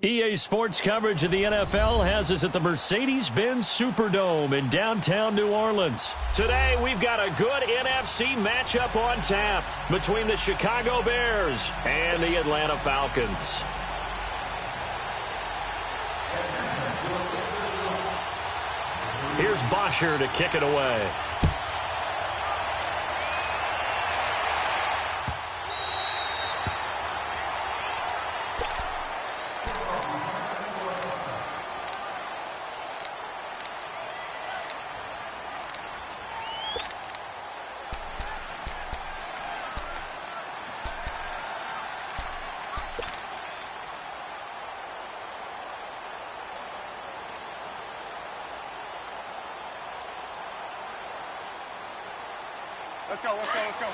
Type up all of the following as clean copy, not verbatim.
EA Sports coverage of the NFL has us at the Mercedes-Benz Superdome in downtown New Orleans. Today, we've got a good NFC matchup on tap between the Chicago Bears and the Atlanta Falcons. Here's Bosher to kick it away. Let's go. Let's go. Let's go.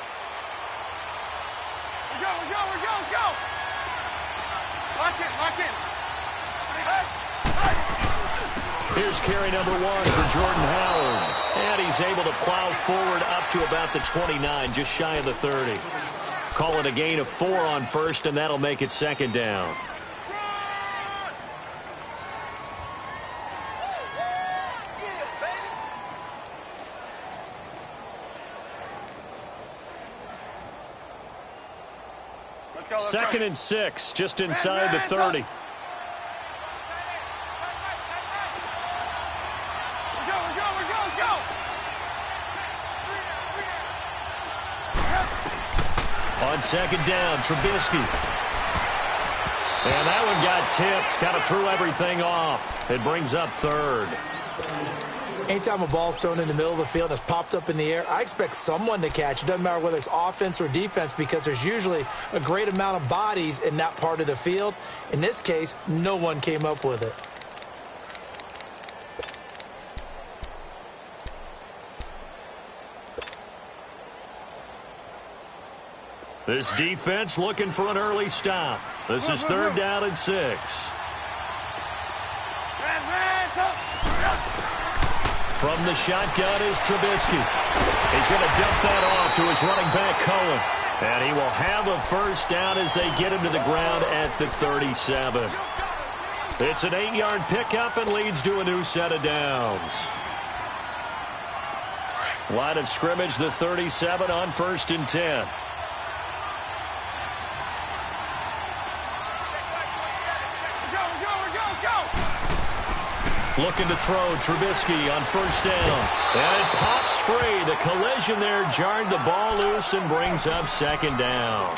Lock in. Here's carry number 1 for Jordan Howard. And he's able to plow forward up to about the 29, just shy of the 30. Call it a gain of 4 on first, and that'll make it second down. Second and 6, just inside the 30. On second down, Trubisky. And that one got tipped, kind of threw everything off. It brings up third. Anytime a ball's thrown in the middle of the field and it's popped up in the air, I expect someone to catch. It doesn't matter whether it's offense or defense because there's usually a great amount of bodies in that part of the field. In this case, no one came up with it. This defense looking for an early stop. This is third down and 6. From the shotgun is Trubisky. He's going to dump that off to his running back, Cohen. And he will have a first down as they get him to the ground at the 37. It's an 8-yard pickup and leads to a new set of downs. Line of scrimmage, the 37 on 1st and 10. Looking to throw, Trubisky on first down. And it pops free. The collision there jarred the ball loose and brings up second down.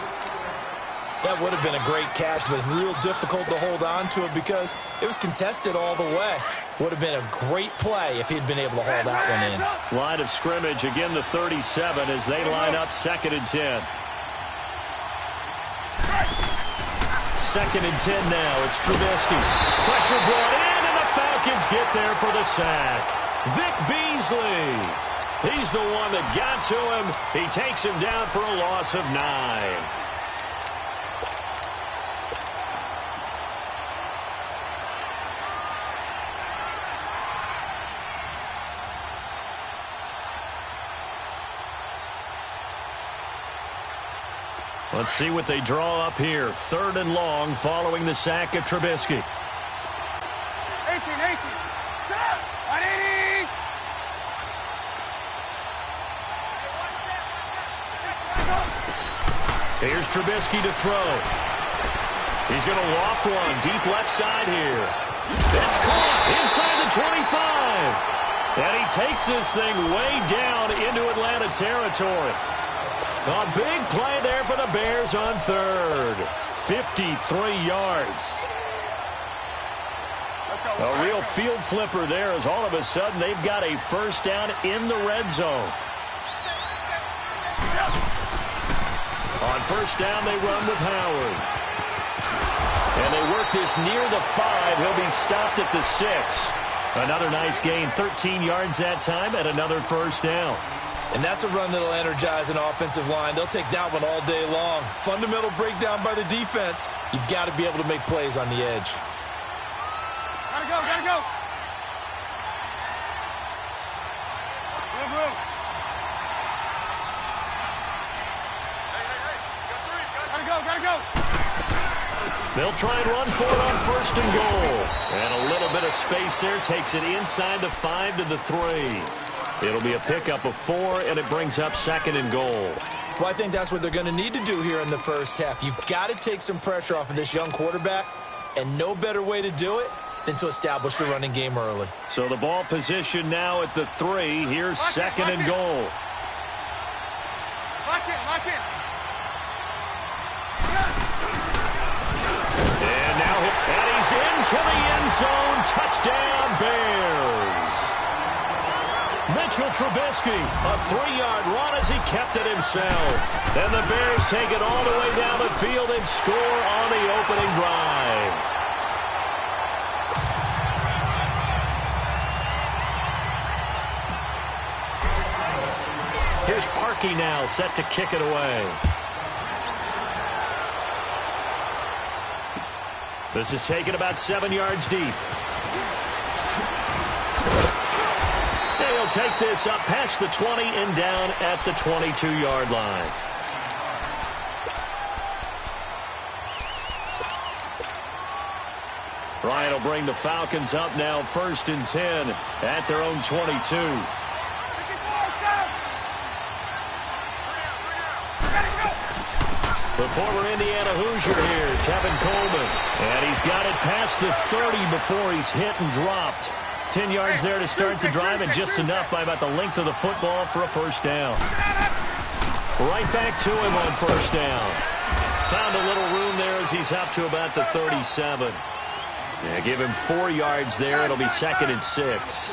That would have been a great catch, but it's real difficult to hold on to it because it was contested all the way. Would have been a great play if he'd been able to hold that one in. Line of scrimmage, again the 37 as they line up second and 10. Second and 10 now. It's Trubisky. Pressure brought in. Falcons get there for the sack. Vic Beasley. He's the one that got to him. He takes him down for a loss of 9. Let's see what they draw up here. Third and long following the sack of Trubisky. 18. 180. Here's Trubisky to throw. He's going to loft one deep left side here. It's caught inside the 25. And he takes this thing way down into Atlanta territory. A big play there for the Bears on third. 53 yards. A real field flipper there as all of a sudden they've got a first down in the red zone. On first down, they run with Howard. And they work this near the 5. He'll be stopped at the 6. Another nice gain, 13 yards that time, and another first down. And that's a run that'll energize an offensive line. They'll take that one all day long. Fundamental breakdown by the defense. You've got to be able to make plays on the edge. Gotta go. Move. Gotta go. They'll try and run for it on 1st and goal. And a little bit of space there takes it inside the 5 to the 3. It'll be a pickup of 4, and it brings up 2nd and goal. Well, I think that's what they're going to need to do here in the first half. You've got to take some pressure off of this young quarterback, and no better way to do it than to establish the running game early. So the ball position now at the 3. Here's 2nd and goal. Lock in. And he's into the end zone. Touchdown, Bears. Mitchell Trubisky, a 3-yard run as he kept it himself. Then the Bears take it all the way down the field and score on the opening drive. Here's Parkey now, set to kick it away. This is taken about 7 yards deep. He'll take this up past the 20 and down at the 22-yard line. Ryan will bring the Falcons up now 1st and 10 at their own 22. The former Indiana Hoosier here, Tevin Coleman. And he's got it past the 30 before he's hit and dropped. 10 yards there to start the drive, and just enough by about the length of the football for a 1st down. Right back to him on 1st down. Found a little room there as he's up to about the 37. Yeah, give him 4 yards there. It'll be 2nd and 6.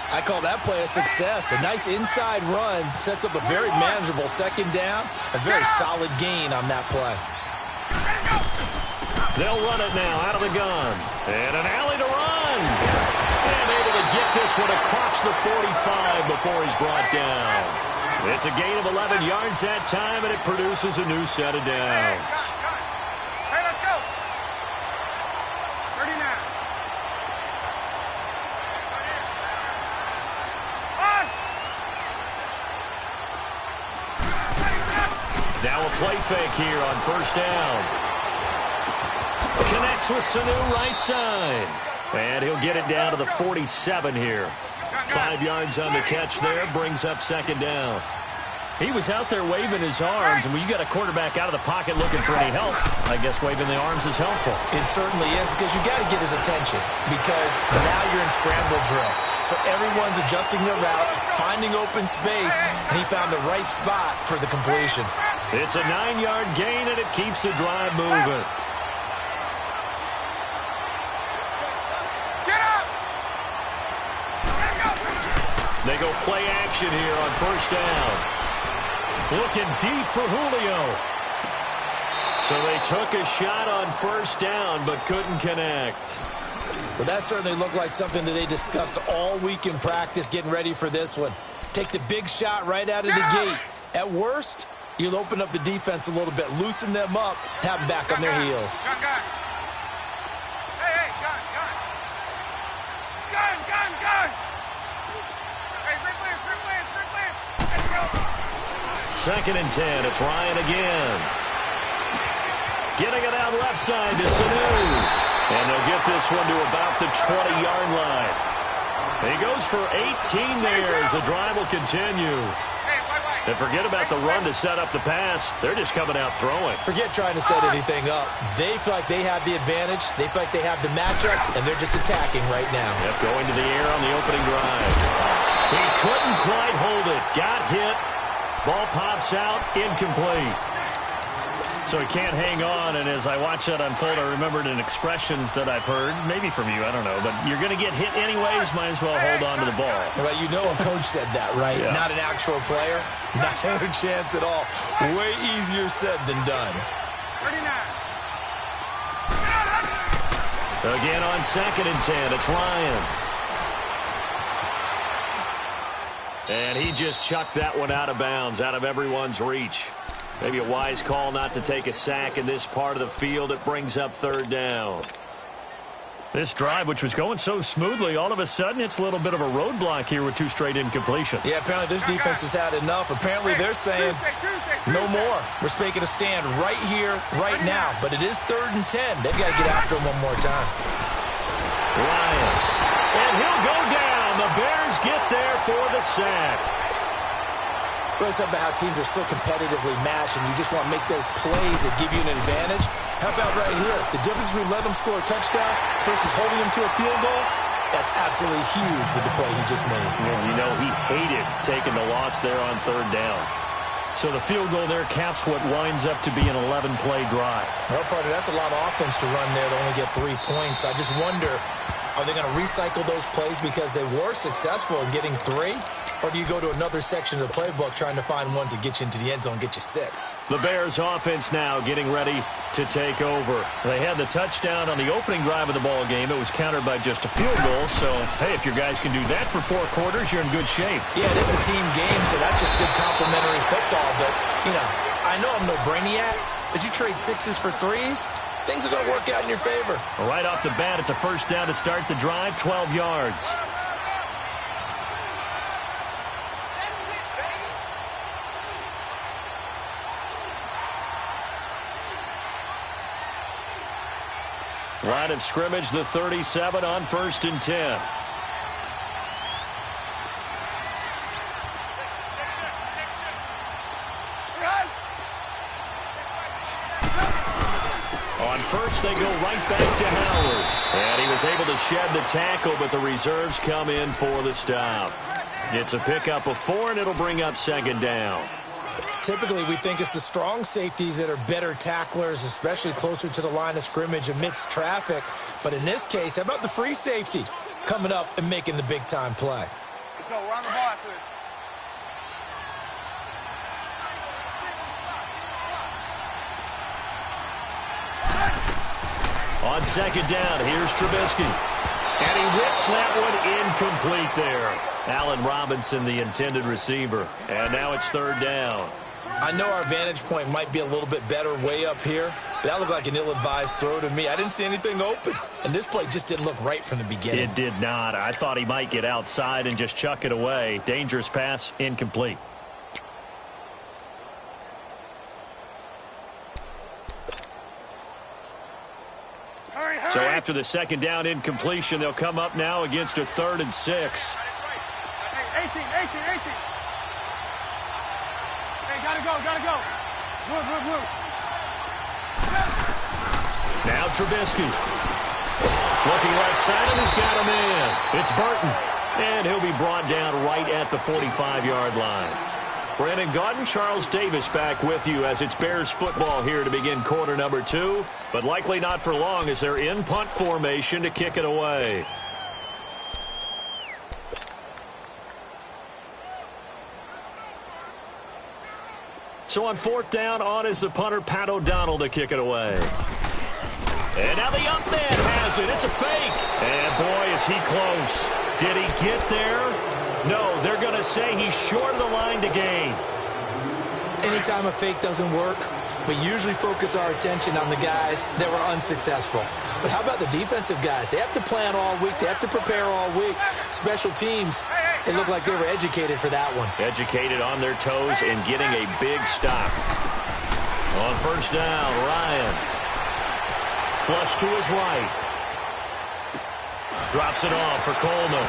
I call that play a success. A nice inside run sets up a very manageable 2nd down. A very solid gain on that play. They'll run it now out of the gun. And an alley to run. And able to get this one across the 45 before he's brought down. It's a gain of 11 yards that time, and it produces a new set of downs. Hey, let's go. 39. Now a play fake here on 1st down. Connects with Sanu right side. And he'll get it down to the 47 here. 5 yards on the catch there, brings up 2nd down. He was out there waving his arms, and when you got a quarterback out of the pocket looking for any help, I guess waving the arms is helpful. It certainly is, because you got to get his attention, because now you're in scramble drill. So everyone's adjusting their routes, finding open space, and he found the right spot for the completion. It's a 9-yard gain, and it keeps the drive moving. They go play action here on 1st down. Looking deep for Julio. So they took a shot on 1st down, but couldn't connect. Well, that certainly looked like something that they discussed all week in practice, getting ready for this one. Take the big shot right out of the gate. At worst, you'll open up the defense a little bit, loosen them up, have them back on their heels. Hey, gun. Hey, replay. Let's go. 2nd and 10. It's Ryan again. Getting it out left side to Sanu. And they'll get this one to about the 20-yard line. And he goes for 18 there as the drive will continue. And forget about the run to set up the pass. They're just coming out throwing. Forget trying to set anything up. They feel like they have the advantage. They feel like they have the matchups, and they're just attacking right now. Yep, going to the air on the opening drive. He couldn't quite hold it. Got hit. Ball pops out. Incomplete. So he can't hang on, and as I watch that unfold, I remembered an expression that I've heard, maybe from you, I don't know, but you're going to get hit anyways, might as well hold on to the ball. Well, you know a coach said that, right? Yeah. Not an actual player. Not a chance at all. Way easier said than done. 39. Again on 2nd and 10, it's Ryan. And he just chucked that one out of bounds, out of everyone's reach. Maybe a wise call not to take a sack in this part of the field. It brings up 3rd down. This drive, which was going so smoothly, all of a sudden it's a little bit of a roadblock here with 2 straight incompletions. Yeah, apparently this defense has had enough. Apparently they're saying no more. We're making a stand right here, right now. But it is 3rd and 10. They've got to get after him one more time. Ryan. And he'll go down. The Bears get there for the sack. Really talking about how teams are so competitively matched, and you just want to make those plays that give you an advantage. How about right here? The difference between letting them score a touchdown versus holding them to a field goal, that's absolutely huge with the play he just made. And you know he hated taking the loss there on 3rd down. So the field goal there caps what winds up to be an 11-play drive. Well, partner, that's a lot of offense to run there to only get 3 points. I just wonder, are they going to recycle those plays because they were successful in getting 3? Or do you go to another section of the playbook trying to find ones that get you into the end zone and get you 6? The Bears offense now getting ready to take over. They had the touchdown on the opening drive of the ball game. It was countered by just a field goal. So, hey, if your guys can do that for 4 quarters, you're in good shape. Yeah, it is a team game, so that's just good complimentary football. But, you know, I know I'm no brainiac, but you trade 6s for 3s, things are going to work out in your favor. Right off the bat, it's a 1st down to start the drive, 12 yards. Line of scrimmage, the 37 on 1st and 10. On 1st, they go right back to Howard. And he was able to shed the tackle, but the reserves come in for the stop. It's a pickup of 4, and it'll bring up 2nd down. Typically, we think it's the strong safeties that are better tacklers, especially closer to the line of scrimmage amidst traffic. But in this case, how about the free safety coming up and making the big-time play? Let's go. We're on the ball after this. On 2nd down, here's Trubisky. And he whips that one incomplete there. Allen Robinson, the intended receiver. And now it's 3rd down. I know our vantage point might be a little bit better way up here, but that looked like an ill-advised throw to me. I didn't see anything open, and this play just didn't look right from the beginning. It did not. I thought he might get outside and just chuck it away. Dangerous pass, incomplete. Hurry, hurry. So after the 2nd down incompletion, they'll come up now against a 3rd and 6. Hey, 18. Hey, gotta go. Move. Now Trubisky. Looking left side, and he's got a man. It's Burton. And he'll be brought down right at the 45-yard line. Brandon Gaudin, Charles Davis back with you as it's Bears football here to begin quarter number 2. But likely not for long as they're in punt formation to kick it away. So on 4th down, on is the punter, Pat O'Donnell, to kick it away. And now the up man has it. It's a fake. And boy, is he close. Did he get there? No, they're going to say he's short of the line to gain. Anytime a fake doesn't work, we usually focus our attention on the guys that were unsuccessful. But how about the defensive guys? They have to plan all week. They have to prepare all week. Special teams, it looked like they were educated for that one. Educated on their toes and getting a big stop. On 1st down, Ryan. Flush to his right. Drops it off for Coleman.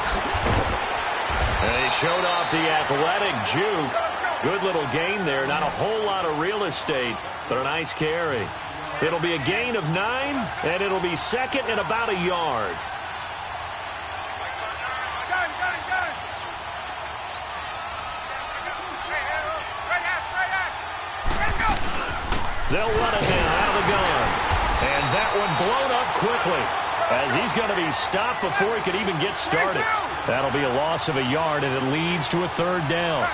And he showed off the athletic juke. Good little gain there. Not a whole lot of real estate, but a nice carry. It'll be a gain of 9, and it'll be 2nd and about a yard. Gun. Right out. They'll run it now out of the gun. And that one blown up quickly as he's going to be stopped before he could even get started. That'll be a loss of a yard, and it leads to a 3rd down.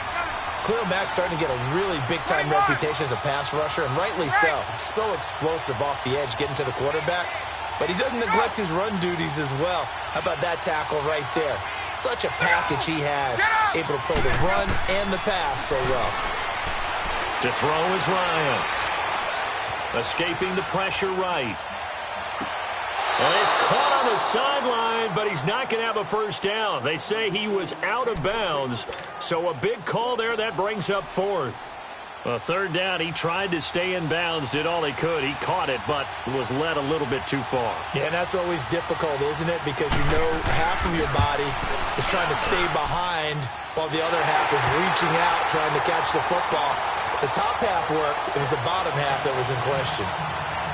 Khalil Mack's starting to get a really big-time reputation as a pass rusher, and rightly so. So explosive off the edge getting to the quarterback. But he doesn't neglect his run duties as well. How about that tackle right there? Such a package he has, able to play the run and the pass so well. To throw is Ryan. Escaping the pressure right. And he's caught on the the sideline, but he's not going to have a first down. They say he was out of bounds, so a big call there. That brings up fourth. A third down, he tried to stay in bounds, did all he could. He caught it, but was led a little bit too far. Yeah, and that's always difficult, isn't it? Because you know half of your body is trying to stay behind while the other half is reaching out, trying to catch the football. The top half worked. It was the bottom half that was in question.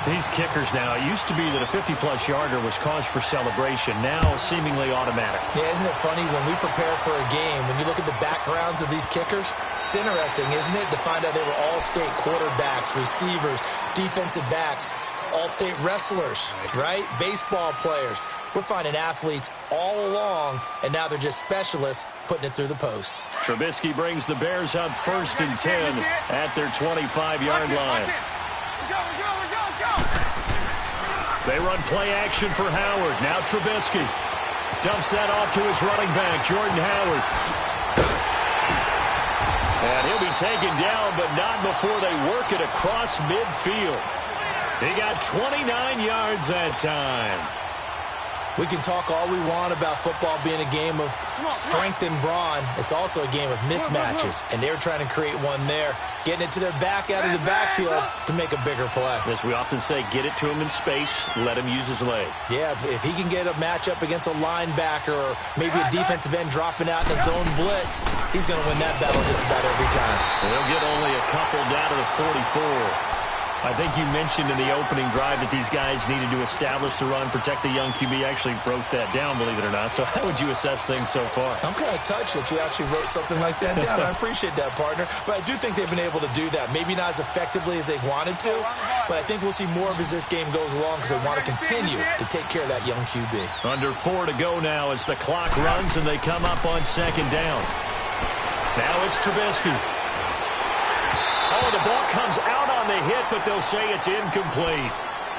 These kickers now, it used to be that a 50-plus yarder was cause for celebration. Now seemingly automatic. Yeah, isn't it funny when we prepare for a game, when you look at the backgrounds of these kickers, it's interesting, isn't it, to find out they were all-state quarterbacks, receivers, defensive backs, all-state wrestlers, right? Baseball players. We're finding athletes all along, and now they're just specialists putting it through the posts. Trubisky brings the Bears up 1st and 10 at their 25-yard line. They run play action for Howard. Now Trubisky dumps that off to his running back, Jordan Howard. And he'll be taken down, but not before they work it across midfield. He got 29 yards that time. We can talk all we want about football being a game of strength and brawn. It's also a game of mismatches, and they're trying to create one there, getting it to their back out of the backfield to make a bigger play. As we often say, get it to him in space, let him use his leg. Yeah, if he can get a matchup against a linebacker or maybe a defensive end dropping out in a zone blitz, he's going to win that battle just about every time. They'll get only a couple down to the 44. I think you mentioned in the opening drive that these guys needed to establish the run, protect the young QB. Actually wrote that down, believe it or not. So how would you assess things so far? I'm kind of touched that you actually wrote something like that down. I appreciate that, partner. But I do think they've been able to do that. Maybe not as effectively as they wanted to, but I think we'll see more of as this game goes along because they want to continue to take care of that young QB. Under 4 to go now as the clock runs and they come up on 2nd down. Now it's Trubisky. Oh, the ball comes out on the hit, but they'll say it's incomplete.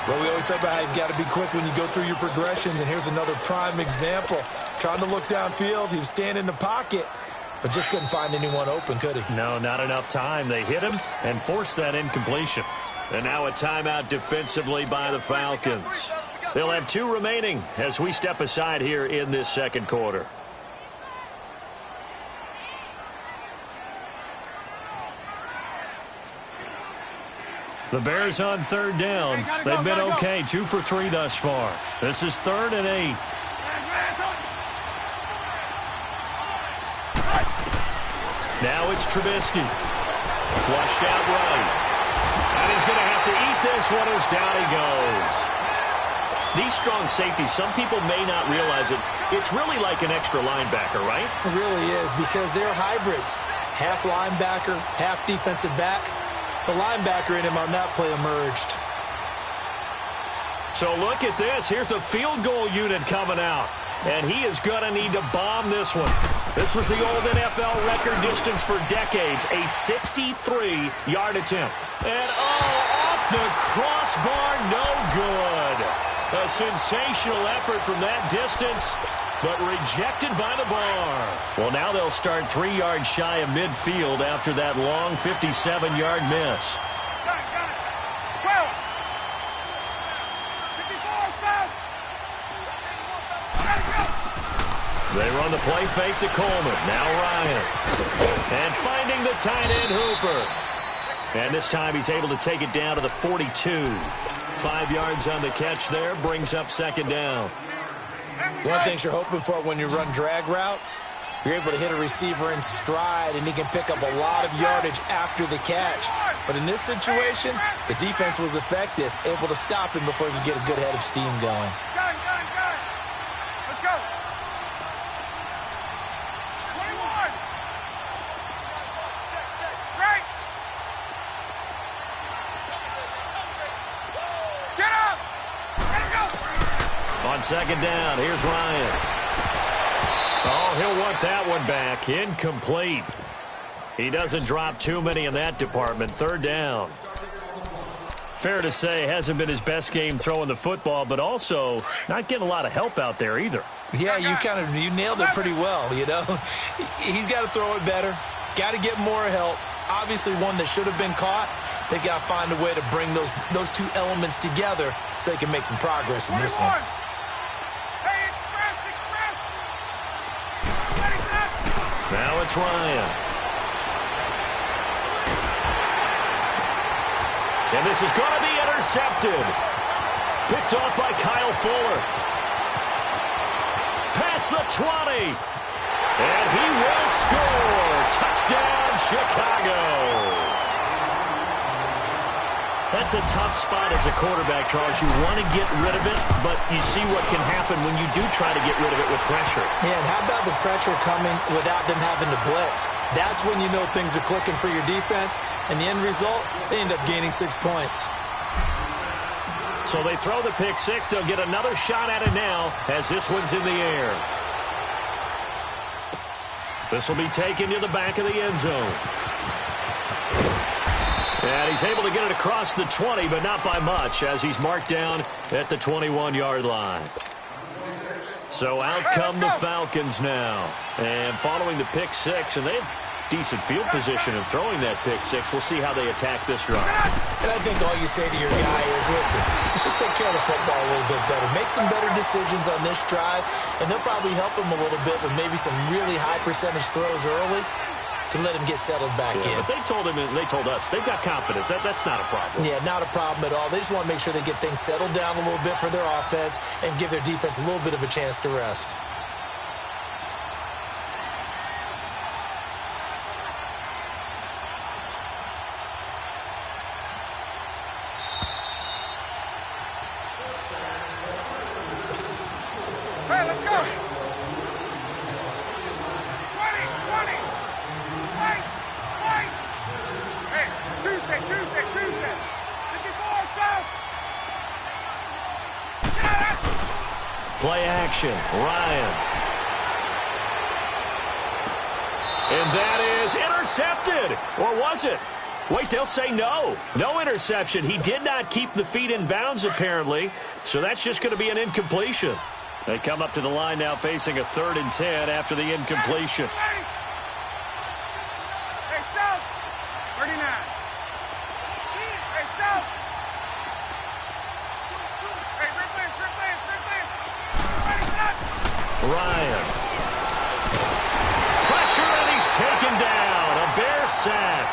Well, we always talk about how you've got to be quick when you go through your progressions, and here's another prime example. Trying to look downfield, he was standing in the pocket, but just couldn't find anyone open, could he? No, not enough time. They hit him and forced that incompletion. And now a timeout defensively by the Falcons. They'll have 2 remaining as we step aside here in this 2nd quarter. The Bears on 3rd down. They've been okay, 2 for 3 thus far. This is 3rd and 8. Now it's Trubisky. Flushed out right. And he's going to have to eat this one as down he goes. These strong safeties, some people may not realize it. It's really like an extra linebacker, right? It really is because they're hybrids. Half linebacker, half defensive back. The linebacker in him on that play emerged. So look at this. Here's the field goal unit coming out. And he is going to need to bomb this one. This was the old NFL record distance for decades. A 63-yard attempt. And off the crossbar, no good. A sensational effort from that distance, but rejected by the bar. Well, now they'll start 3 yards shy of midfield after that long 57-yard miss. Got it. 12. 54, son. They run the play fake to Coleman. Now Ryan. And finding the tight end Hooper. And this time he's able to take it down to the 42. 5 yards on the catch there. Brings up 2nd down. One of the things you're hoping for when you run drag routes, you're able to hit a receiver in stride, and he can pick up a lot of yardage after the catch. But in this situation, the defense was effective, able to stop him before he could get a good head of steam going. Got it. Let's go. 21. Right. Get up. Let him go. On 2nd down, here's Ryan. Oh, he'll want that one back. Incomplete. He doesn't drop too many in that department. 3rd down. Fair to say, hasn't been his best game throwing the football, but also not getting a lot of help out there either. Yeah, you nailed it pretty well, you know. He's got to throw it better. Got to get more help. Obviously one that should have been caught. They've got to find a way to bring those 2 elements together so they can make some progress in this one. Now it's Ryan. And this is going to be intercepted. Picked off by Kyle Fuller. Past the 20. And he will score. Touchdown, Chicago. That's a tough spot as a quarterback, Charles. You want to get rid of it, but you see what can happen when you do try to get rid of it with pressure. Yeah, and how about the pressure coming without them having to blitz? That's when you know things are clicking for your defense, and the end result, they end up gaining 6 points. So they throw the pick six. They'll get another shot at it now as this one's in the air. This will be taken to the back of the end zone. And he's able to get it across the 20, but not by much, as he's marked down at the 21-yard line. So out come the Falcons now. And following the pick six, and they have decent field position in throwing that pick six. We'll see how they attack this drive. And I think all you say to your guy is, listen, let's just take care of the football a little bit better. Make some better decisions on this drive, and they'll probably help him a little bit with maybe some really high percentage throws early to let him get settled back in. But they told him, and they told us, they've got confidence. That's not a problem. Yeah, not a problem at all. They just want to make sure they get things settled down a little bit for their offense and give their defense a little bit of a chance to rest. Hey, let's go. 20. Wait. Hey, Tuesday. 54, south. Get out of it. Play action, Ryan. And that is intercepted. Or was it? Wait, they'll say no. No interception. He did not keep the feet in bounds, apparently. So that's just going to be an incompletion. They come up to the line now facing a 3rd and 10 after the incompletion. Hey, south. 39. Hey, south. Hey, Rick Lance. Ryan. Pressure, and he's taken down. A Bear sack.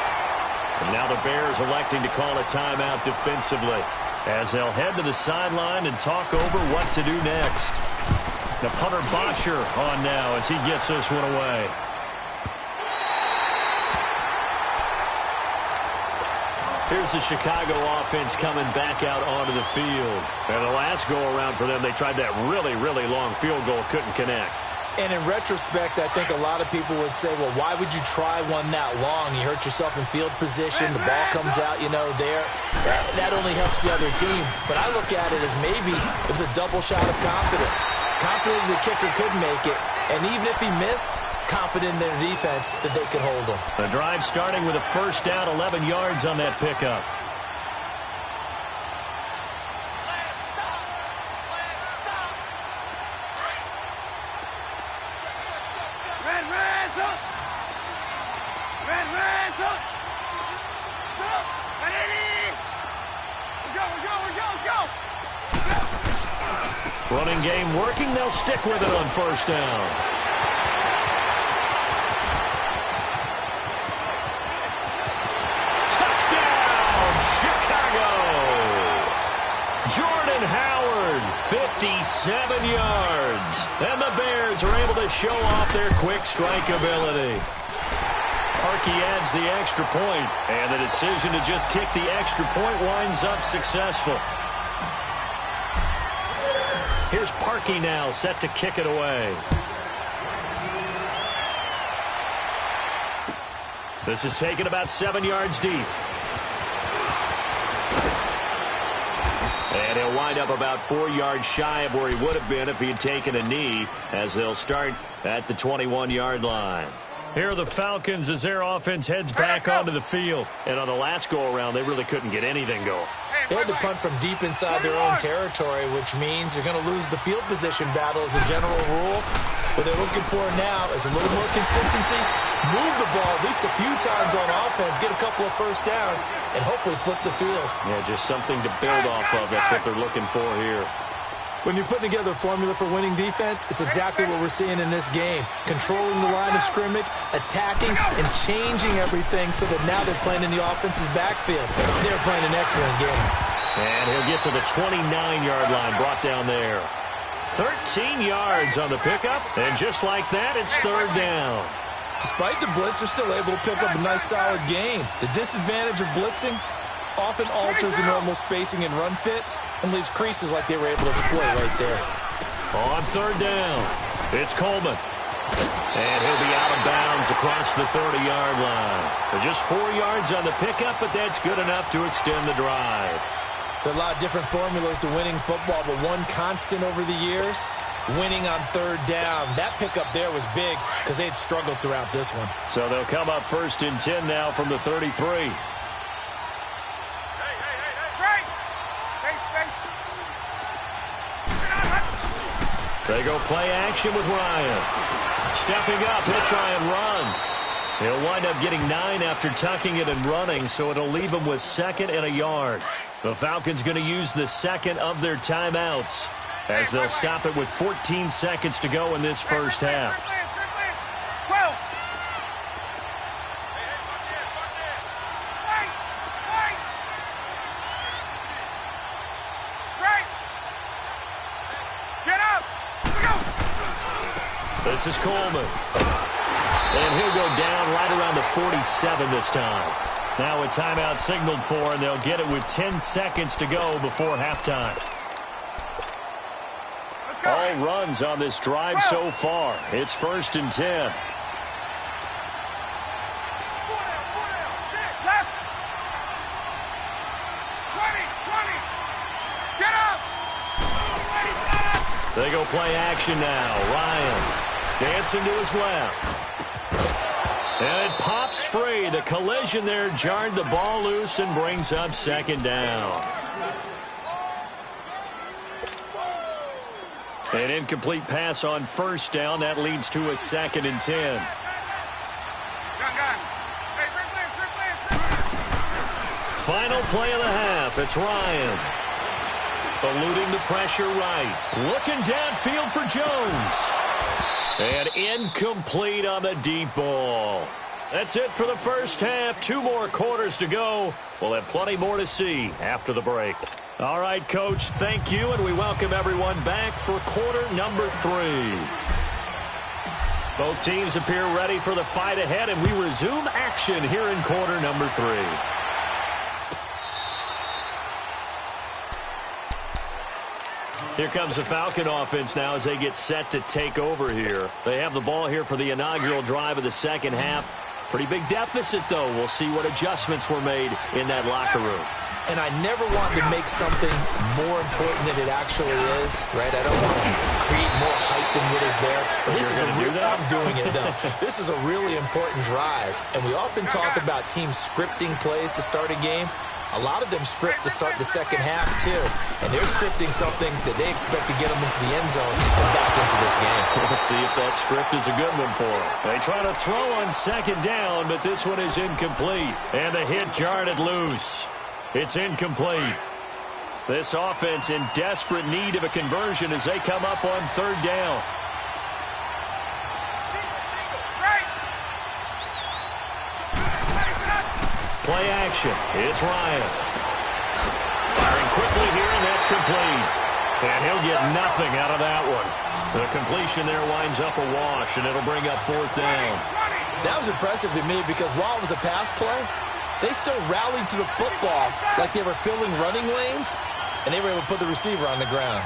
And now the Bears electing to call a timeout defensively as they'll head to the sideline and talk over what to do next. The punter Bosher on now as he gets this one away. Here's the Chicago offense coming back out onto the field. And the last go-around for them, they tried that really, really long field goal, couldn't connect. And in retrospect, I think a lot of people would say, well, why would you try one that long? You hurt yourself in field position. The ball comes out, there. That only helps the other team. But I look at it as maybe it was a double shot of confidence. Confident the kicker could make it. And even if he missed, confident in their defense that they could hold him. The drive starting with a first down, 11 yards on that pickup. Running game working. They'll stick with it on first down. Touchdown, Chicago! Jordan Howard, 57 yards. And the Bears are able to show off their quick strike ability. Parkey adds the extra point, and the decision to just kick the extra point winds up successful. Here's Parkey now, set to kick it away. This is taken about 7 yards deep. And he'll wind up about 4 yards shy of where he would have been if he had taken a knee, as they'll start at the 21-yard line. Here are the Falcons as their offense heads back onto the field. And on the last go-around, they really couldn't get anything going. They had to punt from deep inside their own territory, which means you're going to lose the field position battle as a general rule. What they're looking for now is a little more consistency, move the ball at least a few times on offense, get a couple of first downs, and hopefully flip the field. Yeah, just something to build off of. That's what they're looking for here. When you're putting together a formula for winning defense, it's exactly what we're seeing in this game. Controlling the line of scrimmage, attacking, and changing everything so that now they're playing in the offense's backfield. They're playing an excellent game. And he'll get to the 29-yard line, brought down there. 13 yards on the pickup, and just like that, it's third down. Despite the blitz, they're still able to pick up a nice, solid gain. The disadvantage of blitzing often alters the normal spacing and run fits and leaves creases like they were able to exploit right there. On third down, it's Coleman. And he'll be out of bounds across the 30-yard line. Just 4 yards on the pickup, but that's good enough to extend the drive. There are a lot of different formulas to winning football, but one constant over the years, winning on third down. That pickup there was big because they had struggled throughout this one. So they'll come up first and 10 now from the 33. They go play action with Ryan. Stepping up, he'll try and run. He'll wind up getting 9 after tucking it and running, so it'll leave him with 2nd and a yard. The Falcons going to use the 2nd of their timeouts as they'll stop it with 14 seconds to go in this first half. This is Coleman. And he'll go down right around the 47 this time. Now a timeout signaled for, and they'll get it with 10 seconds to go before halftime. All runs on this drive so far. It's 1st and 10. They go play action now. Ryan dancing to his left. And it pops free. The collision there jarred the ball loose and brings up 2nd down. An incomplete pass on 1st down. That leads to a 2nd and 10. Final play of the half. It's Ryan. Eluding the pressure right. Looking downfield for Jones. And incomplete on the deep ball. That's it for the first half. 2 more quarters to go. We'll have plenty more to see after the break. All right, Coach, thank you, and we welcome everyone back for quarter number 3. Both teams appear ready for the fight ahead, and we resume action here in quarter number 3. Here comes the Falcon offense now as they get set to take over here. They have the ball here for the inaugural drive of the second half. Pretty big deficit, though. We'll see what adjustments were made in that locker room. And I never want to make something more important than it actually is, right? I don't want to create more hype than what is there. But this is I'm doing it, though. This is a really important drive. And we often talk about teams scripting plays to start a game. A lot of them script to start the second half, too. And they're scripting something that they expect to get them into the end zone and back into this game. We'll see if that script is a good one for them. They try to throw on 2nd down, but this one is incomplete. And the hit jarred it loose. It's incomplete. This offense in desperate need of a conversion as they come up on 3rd down. Play action. It's Ryan. Firing quickly here, and that's complete. And he'll get nothing out of that one. The completion there winds up a wash, and it'll bring up 4th down. That was impressive to me because while it was a pass play, they still rallied to the football like they were filling running lanes, and they were able to put the receiver on the ground.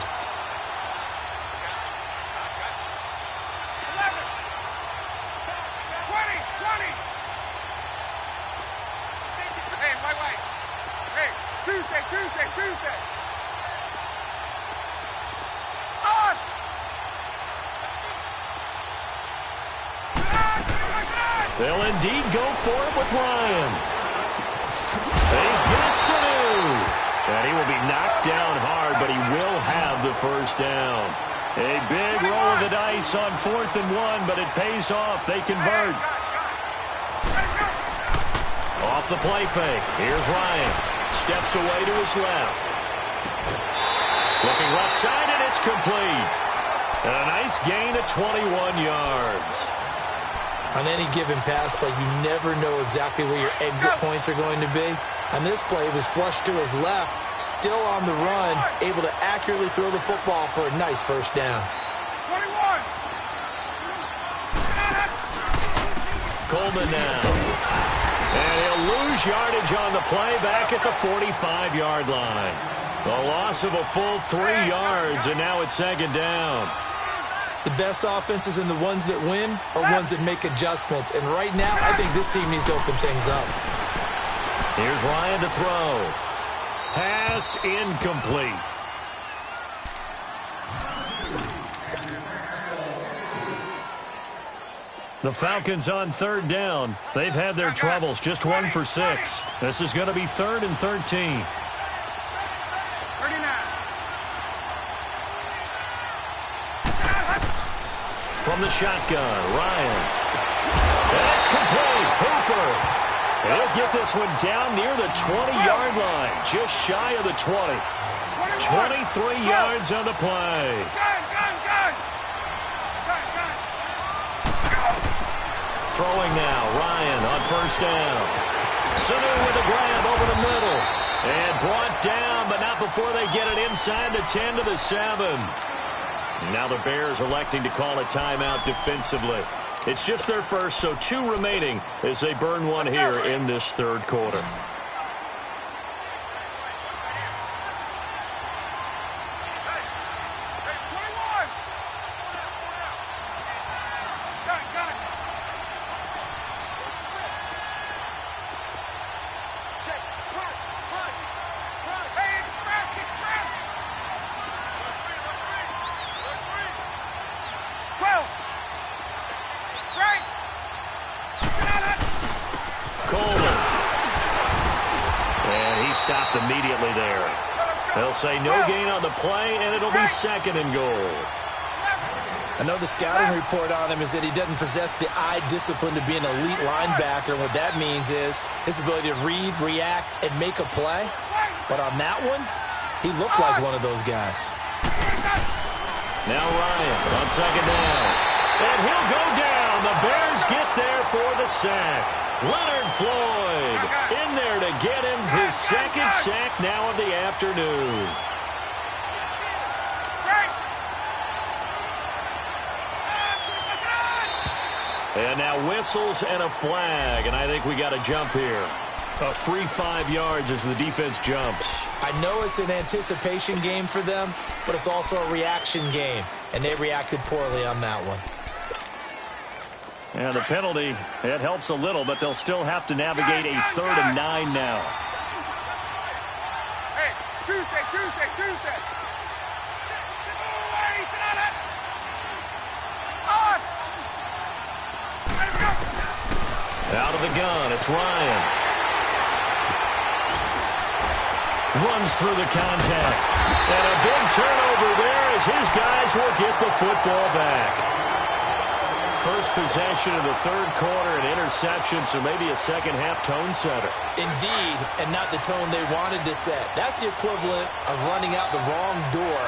Tuesday. They'll indeed go for it with Ryan. He's got Sanu. And he will be knocked down hard, but he will have the 1st down. A big roll of the dice on 4th and 1, but it pays off. They convert. Off the play fake. Here's Ryan. Steps away to his left. Looking left side, and it's complete. And a nice gain of 21 yards. On any given pass play, you never know exactly where your exit points are going to be. On this play, it was flushed to his left, still on the run, able to accurately throw the football for a nice first down. 21. Coleman now. And he'll lose yardage on the play back at the 45-yard line. A loss of a full 3 yards, and now it's second down. The best offenses and the ones that win are ones that make adjustments. And right now, I think this team needs to open things up. Here's Ryan to throw. Pass incomplete. The Falcons on third down. They've had their troubles, just 1 for 6. This is going to be 3rd and 13. From the shotgun, Ryan. That's complete. Hooper. He'll get this one down near the 20-yard line, just shy of the 20. 23 yards on the play. Throwing now, Ryan on first down. Sanu with a grab over the middle. And brought down, but not before they get it inside the 10 to the 7. Now the Bears electing to call a timeout defensively. It's just their first, so 2 remaining as they burn one here in this third quarter. Stopped immediately there. They'll say no gain on the play, and it'll be 2nd and goal. I know the scouting report on him is that he doesn't possess the eye discipline to be an elite linebacker. And what that means is his ability to read, react, and make a play. But on that one, he looked like one of those guys. Now Ryan on 2nd down. And he'll go down. The Bears get there for the sack. Leonard Floyd in there to get him his 2nd sack now of the afternoon. And now whistles and a flag, and I think we got a jump here. A free 5 yards as the defense jumps. I know it's an anticipation game for them, but it's also a reaction game, and they reacted poorly on that one. And the penalty, it helps a little, but they'll still have to navigate a 3rd and 9 now. Hey, Tuesday. Out of the gun, it's Ryan. Runs through the contact. And a big turnover there as his guys will get the football back. First possession of the third quarter, an interception, so maybe a second-half tone setter. Indeed, and not the tone they wanted to set. That's the equivalent of running out the wrong door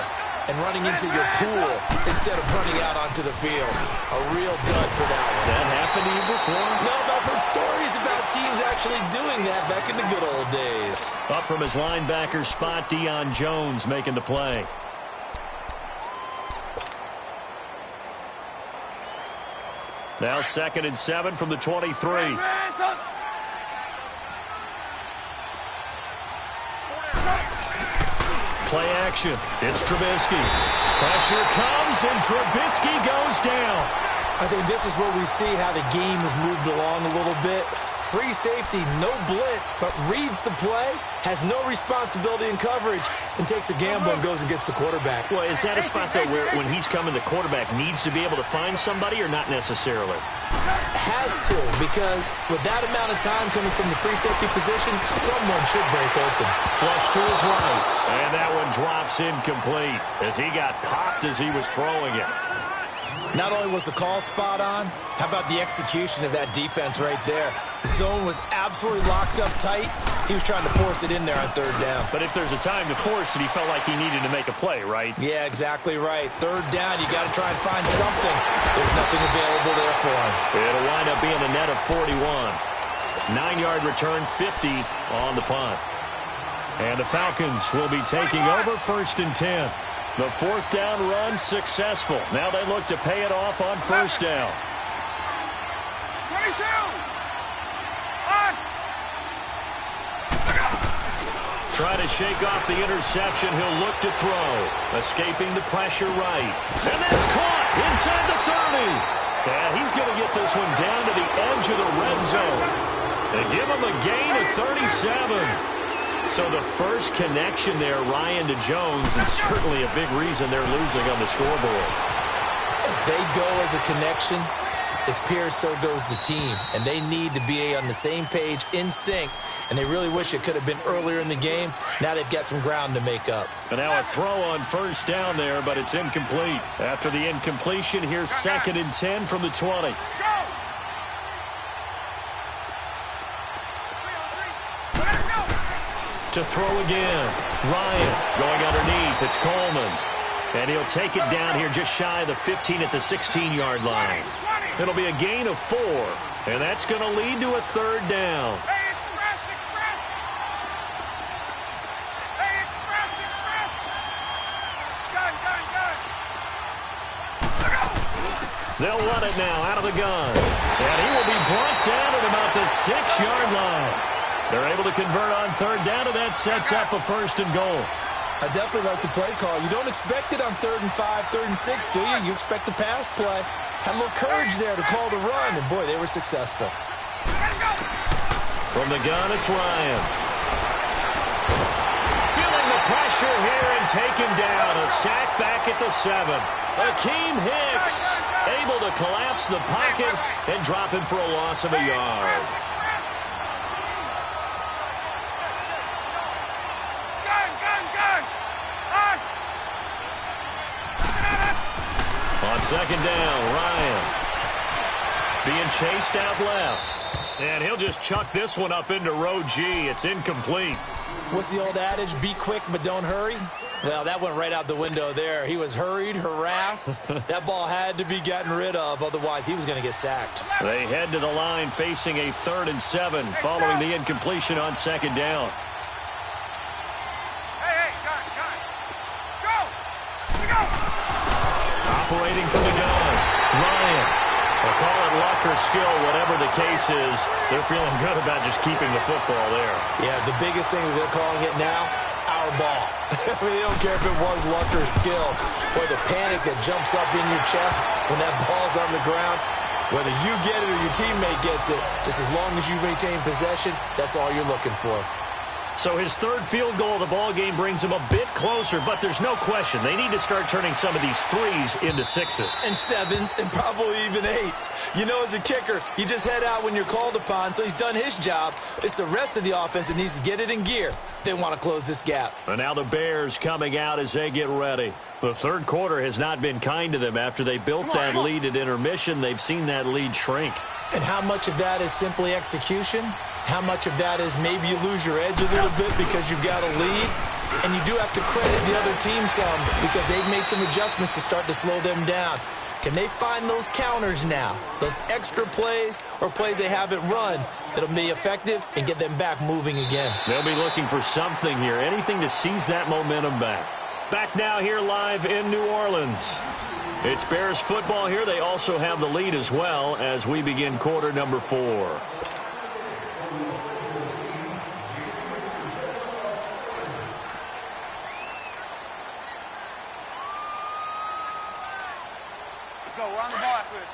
and running into your pool instead of running out onto the field. A real dud for that one. Has that happened to you before? No, but I've heard stories about teams actually doing that back in the good old days. Up from his linebacker spot, Deion Jones making the play. Now 2nd and 7 from the 23. Play action. It's Trubisky. Pressure comes, and Trubisky goes down. I think this is where we see how the game has moved along a little bit. Free safety, no blitz, but reads the play, has no responsibility in coverage, and takes a gamble and goes and gets the quarterback. Well, is that a spot, though, where when he's coming, the quarterback needs to be able to find somebody or not necessarily? Has to, because with that amount of time coming from the free safety position, someone should break open. Flush to his right, and that one drops incomplete as he got popped as he was throwing it. Not only was the call spot on, how about the execution of that defense right there? The zone was absolutely locked up tight. He was trying to force it in there on third down. But if there's a time to force it, he felt like he needed to make a play, right? Yeah, exactly right. Third down, you got to try and find something. There's nothing available there for him. It'll wind up being a net of 41. 9-yard return, 50 on the punt. And the Falcons will be taking over 1st and 10. The 4th down run successful. Now they look to pay it off on 1st down. 22. On. Try to shake off the interception. He'll look to throw. Escaping the pressure right. And that's caught inside the 30. And he's going to get this one down to the edge of the red zone. They give him a gain of 37. So the first connection there, Ryan, to Jones, and certainly a big reason they're losing on the scoreboard. As they go as a connection, it appears so goes the team. And they need to be on the same page, in sync. And they really wish it could have been earlier in the game. Now they've got some ground to make up. And now a throw on 1st down there, but it's incomplete. After the incompletion, here's 2nd and 10 from the 20. To throw again. Ryan going underneath. It's Coleman. And he'll take it down here just shy of the 15 at the 16-yard line. It'll be a gain of 4. And that's going to lead to a 3rd down. They'll run it now out of the gun. And he will be brought down at about the 6-yard line. They're able to convert on 3rd down, and that sets up a 1st and goal. I definitely like the play call. You don't expect it on 3rd and 5, 3rd and 6, do you? You expect a pass play. Had a little courage there to call the run, and boy, they were successful. From the gun, it's Ryan. Feeling the pressure here and taken down. A sack back at the 7. Akeem Hicks able to collapse the pocket and drop him for a loss of a yard. On 2nd down, Ryan being chased out left. And he'll just chuck this one up into row G. It's incomplete. What's the old adage? Be quick, but don't hurry. Well, that went right out the window there. He was hurried, harassed. That ball had to be gotten rid of. Otherwise, he was going to get sacked. They head to the line facing a 3rd and 7 following the incompletion on 2nd down. Operating from the gun, Ryan. They'll call it luck or skill, whatever the case is. They're feeling good about just keeping the football there. Yeah, the biggest thing that they're calling it now, our ball. I mean, they don't care if it was luck or skill, or the panic that jumps up in your chest when that ball's on the ground. Whether you get it or your teammate gets it, just as long as you maintain possession, that's all you're looking for. So his 3rd field goal of the ball game brings him a bit closer, but there's no question they need to start turning some of these 3s into 6s. And 7s, and probably even 8s. You know, as a kicker, you just head out when you're called upon, so he's done his job. It's the rest of the offense that needs to get it in gear. They want to close this gap. And now the Bears coming out as they get ready. The 3rd quarter has not been kind to them. After they built that lead at intermission, they've seen that lead shrink. And how much of that is simply execution? How much of that is maybe you lose your edge a little bit because you've got a lead? And you do have to credit the other team some because they've made some adjustments to start to slow them down. Can they find those counters now, those extra plays or plays they haven't run that'll be effective and get them back moving again? They'll be looking for something here, anything to seize that momentum back. Back now here live in New Orleans. It's Bears football here. They also have the lead as well as we begin quarter number 4. Let's go. We're on the ball after this.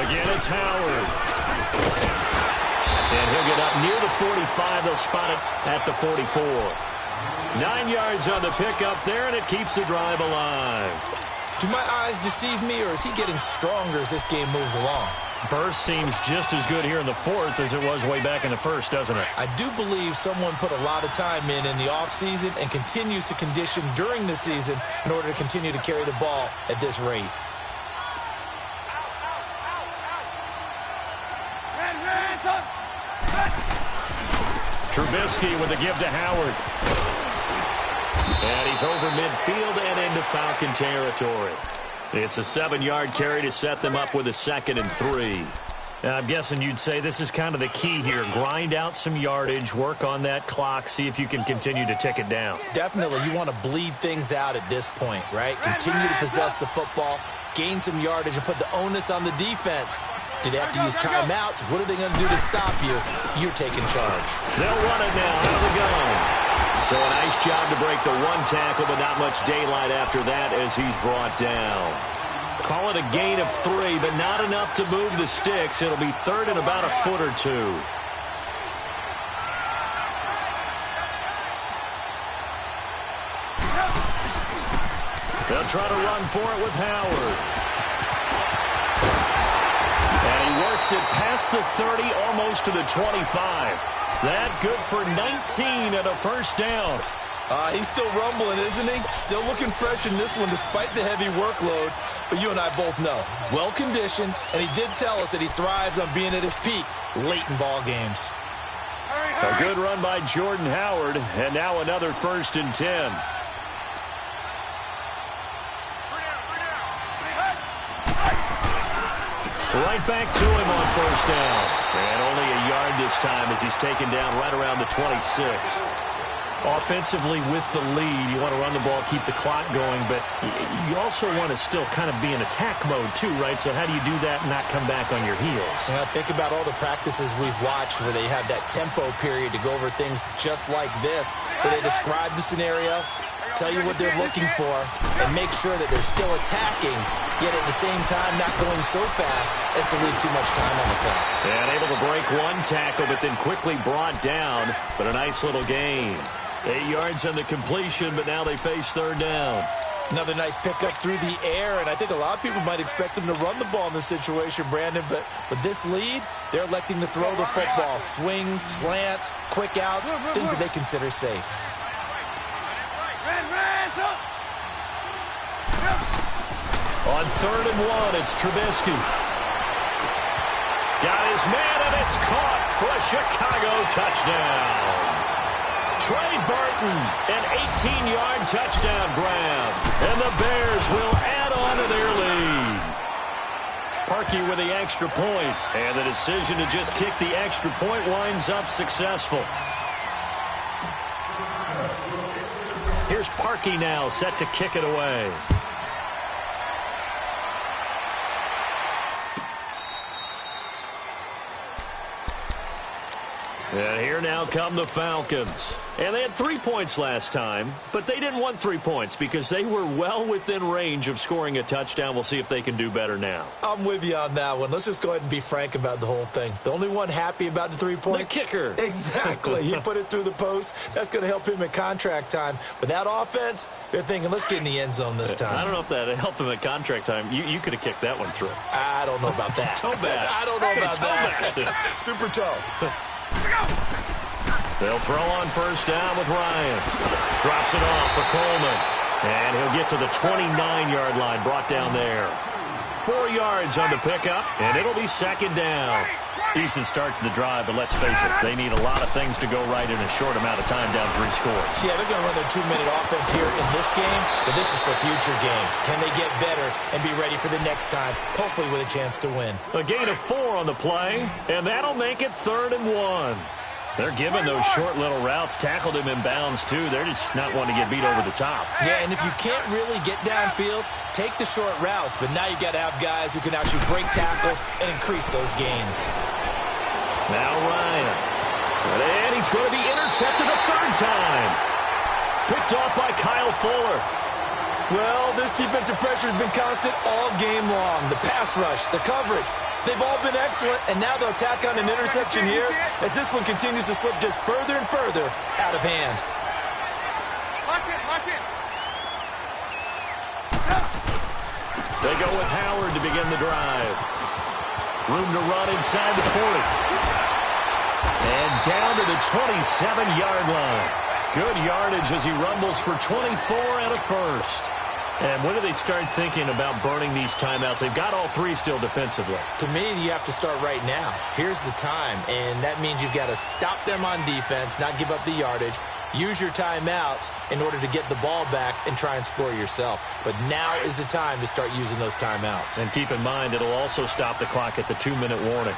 Again, it's Howard. And he'll get up near the 45. They'll spot it at the 44. 9 yards on the pickup there, and it keeps the drive alive. Do my eyes deceive me, or is he getting stronger as this game moves along? Burst seems just as good here in the fourth as it was way back in the first, doesn't it? I do believe someone put a lot of time in the offseason and continues to condition during the season in order to continue to carry the ball at this rate. Trubisky with a give to Howard. And he's over midfield and into Falcon territory. It's a 7-yard carry to set them up with a 2nd and 3. Now, I'm guessing you'd say this is kind of the key here. Grind out some yardage, work on that clock, see if you can continue to tick it down. Definitely. You want to bleed things out at this point, right? Continue to possess the football, gain some yardage, and put the onus on the defense. Do they have to use timeouts? What are they going to do to stop you? You're taking charge. They'll run it now out of the gun. So a nice job to break the 1 tackle, but not much daylight after that as he's brought down. Call it a gain of 3, but not enough to move the sticks. It'll be 3rd and about a foot or 2. They'll try to run for it with Howard. And he works it past the 30, almost to the 25. That good for 19 and a first down. He's still rumbling, isn't he? Still looking fresh in this one despite the heavy workload. But you and I both know, well-conditioned, and he did tell us that he thrives on being at his peak late in ball games. A good run by Jordan Howard, and now another 1st and 10. Right back to him on 1st down. And only a yard this time as he's taken down right around the 26. Offensively with the lead, you want to run the ball, keep the clock going, but you also want to still kind of be in attack mode too, right? So how do you do that and not come back on your heels? Yeah, think about all the practices we've watched where they have that tempo period to go over things just like this, where they describe the scenario, tell you what they're looking for, and make sure that they're still attacking, yet at the same time not going so fast as to leave too much time on the clock. And able to break 1 tackle, but then quickly brought down, but a nice little gain. 8 yards on the completion, but now they face 3rd down. Another nice pickup through the air, and I think a lot of people might expect them to run the ball in this situation, Brandon, but with this lead, they're electing to throw the football. Swings, slants, quick outs, things that they consider safe. On 3rd and 1, it's Trubisky. Got his man, and it's caught for a Chicago touchdown. Trey Burton, an 18-yard touchdown grab. And the Bears will add on to their lead. Parkey with the extra point, and the decision to just kick the extra point winds up successful. Here's Parkey now, set to kick it away. And here now come the Falcons. And they had 3 points last time, but they didn't want 3 points because they were well within range of scoring a touchdown. We'll see if they can do better now. I'm with you on that one. Let's just go ahead and be frank about the whole thing. The only one happy about the 3-point? The kicker. Exactly. He put it through the post. That's going to help him at contract time. But that offense, they're thinking, let's get in the end zone this time. I don't know if that helped him at contract time. You could have kicked that one through. I don't know about that. Toe bash. I don't know about that. Super toe. They'll throw on 1st down with Ryan. Drops it off for Coleman. And he'll get to the 29-yard line, brought down there. 4 yards on the pickup, and it'll be 2nd down. Decent start to the drive, but let's face it, they need a lot of things to go right in a short amount of time, down 3 scores. Yeah, they're going to run their 2-minute offense here in this game, but this is for future games. Can they get better and be ready for the next time, hopefully with a chance to win? A gain of 4 on the play, and that'll make it 3rd and 1. They're giving those short little routes, tackled him in bounds too. They're just not wanting to get beat over the top. Yeah, and if you can't really get downfield, take the short routes, but now you got to have guys who can actually break tackles and increase those gains. Now Ryan. And he's going to be intercepted a 3rd time. Picked off by Kyle Fuller. Well, this defensive pressure has been constant all game long. The pass rush, the coverage, they've all been excellent, and now they'll tack on an interception here as this one continues to slip just further and further out of hand. They go with Howard to begin the drive. Room to run inside the 40. And down to the 27-yard line. Good yardage as he rumbles for 24 and a first. And when do they start thinking about burning these timeouts? They've got all three still defensively. To me, you have to start right now. Here's the time, and that means you've got to stop them on defense, not give up the yardage, use your timeouts in order to get the ball back and try and score yourself. But now is the time to start using those timeouts. And keep in mind, it'll also stop the clock at the 2-minute warning.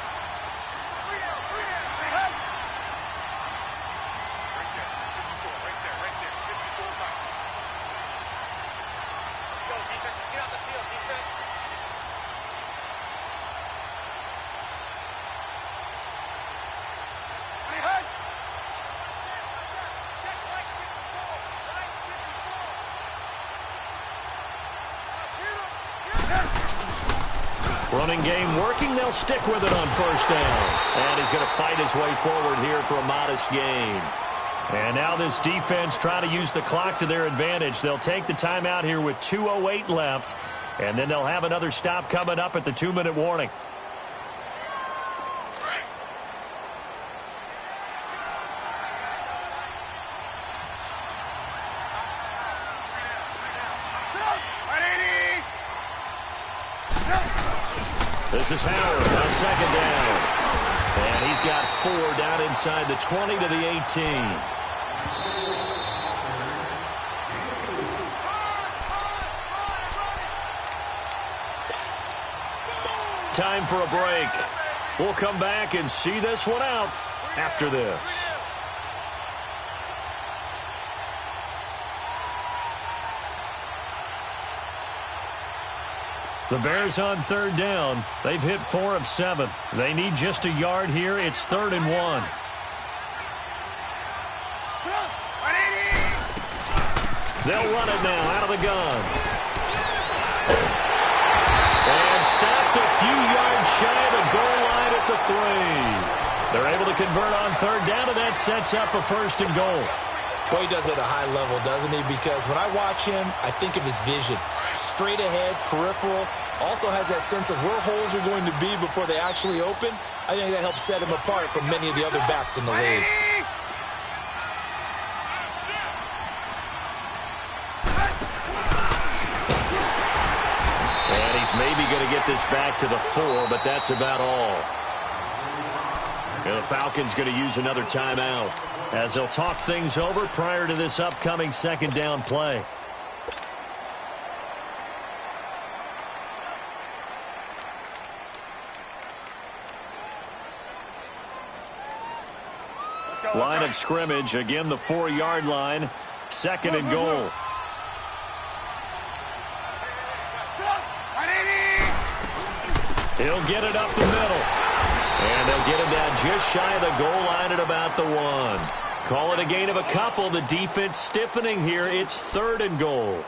Running game working. They'll stick with it on first down. And he's going to fight his way forward here for a modest gain. And now this defense trying to use the clock to their advantage. They'll take the timeout here with 2:08 left. And then they'll have another stop coming up at the 2-minute warning. This is Howard on second down. And he's got 4 down inside the 20 to the 18. Time for a break. We'll come back and see this one out after this. The Bears on third down. They've hit 4 of 7. They need just a yard here. It's 3rd and 1. They'll run it now out of the gun. And stopped a few yards shy of the goal line at the 3. They're able to convert on third down, and that sets up a 1st and goal. Boy, he does it at a high level, doesn't he? Because when I watch him, I think of his vision. Straight ahead, peripheral, also has that sense of where holes are going to be before they actually open. I think that helps set him apart from many of the other backs in the league. And he's maybe going to get this back to the 4, but that's about all. And the Falcons going to use another timeout as they'll talk things over prior to this upcoming second down play. Line of scrimmage, again the 4-yard line, 2nd and goal. He'll get it up the middle. And they'll get him down just shy of the goal line at about the 1. Call it a gain of a couple. The defense stiffening here. It's 3rd and goal.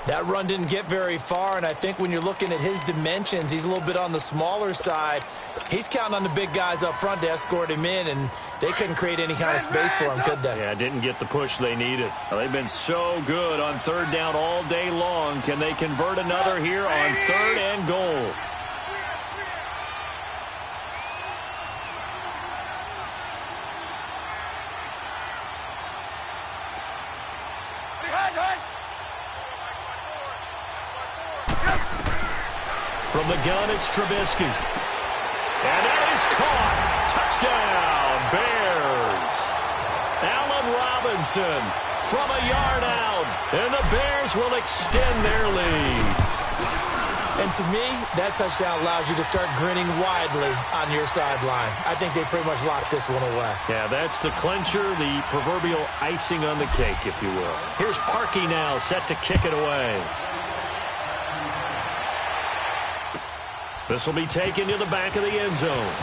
That run didn't get very far, and I think when you're looking at his dimensions, he's a little bit on the smaller side. He's counting on the big guys up front to escort him in, and they couldn't create any kind of space for him, could they? Yeah, didn't get the push they needed. Well, they've been so good on third down all day long. Can they convert another here on 3rd and goal? From the gun, it's Trubisky. And that is caught. Touchdown, Bears. Allen Robinson from a yard out. And the Bears will extend their lead. And to me, that touchdown allows you to start grinning widely on your sideline. I think they pretty much locked this one away. Yeah, that's the clincher, the proverbial icing on the cake, if you will. Here's Parkey now, set to kick it away. This will be taken to the back of the end zone.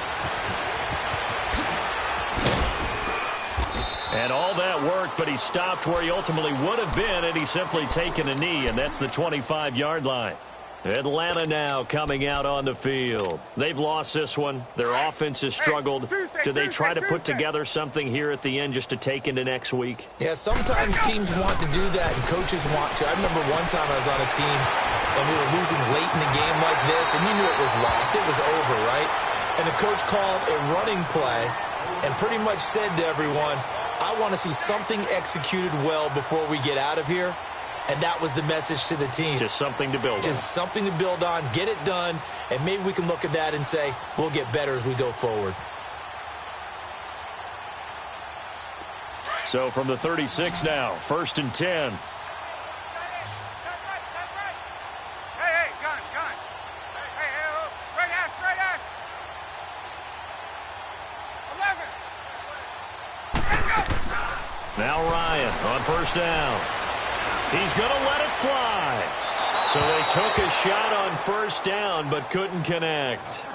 And all that worked, but he stopped where he ultimately would have been, and he's simply taken a knee, and that's the 25-yard line. Atlanta now coming out on the field. They've lost this one. Their offense has struggled. Do they try to put together something here at the end just to take into next week? Yeah, sometimes teams want to do that and coaches want to. I remember one time I was on a team and we were losing late in the game like this, and you knew it was lost. It was over, right? And the coach called a running play and pretty much said to everyone, I want to see something executed well before we get out of here. And that was the message to the team. Just something to build on. Just something to build on, get it done, and maybe we can look at that and say, we'll get better as we go forward. So from the 36 now, 1st and 10. Hey, gun. Hey, straight ass. 11. Now Ryan on 1st down. He's going to let it fly. So they took a shot on 1st down but couldn't connect.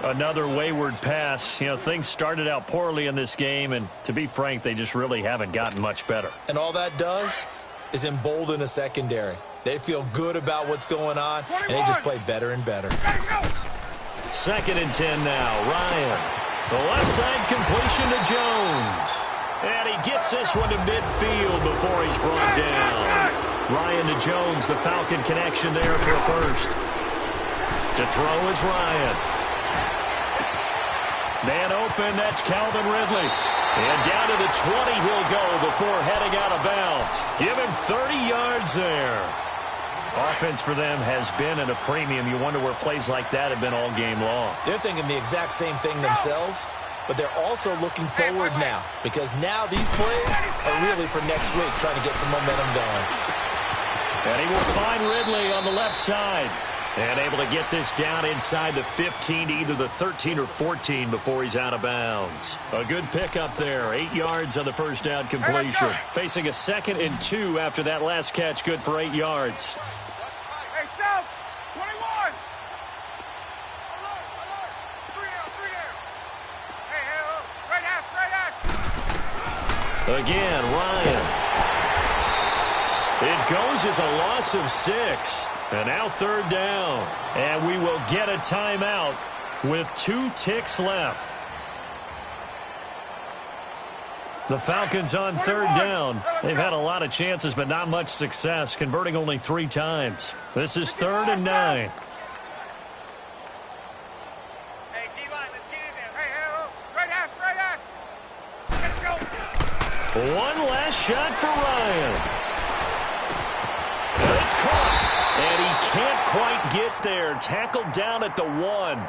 Another wayward pass. You know, things started out poorly in this game, and to be frank, they just really haven't gotten much better. And all that does is embolden a secondary. They feel good about what's going on, and they just play better and better. 2nd and 10 now. Ryan. The left side completion to Jones. And he gets this one to midfield before he's brought down. Ryan to Jones, the Falcon connection there for a first. To throw is Ryan. Man open, that's Calvin Ridley. And down to the 20 he'll go before heading out of bounds. Give him 30 yards there. Offense for them has been at a premium. You wonder where plays like that have been all game long. They're thinking the exact same thing themselves, but they're also looking forward now, because now these plays are really for next week, trying to get some momentum going. And he will find Ridley on the left side. And able to get this down inside the 15 to either the 13 or 14 before he's out of bounds. A good pickup there. 8 yards on the 1st down completion. Facing a 2nd and 2 after that last catch. Good for 8 yards. Hey, South, 21. Alert. 3 down. Hey, straight ass. Again, Ryan. It goes as a loss of 6. And now 3rd down. And we will get a timeout with 2 ticks left. The Falcons on 3rd down. They've had a lot of chances, but not much success, converting only 3 times. This is 3rd and 9. Hey, D-line, let's get in there. Hey, straight ass. Let's go. One last shot for Ryan. And it's caught. And he can't quite get there. Tackled down at the 1.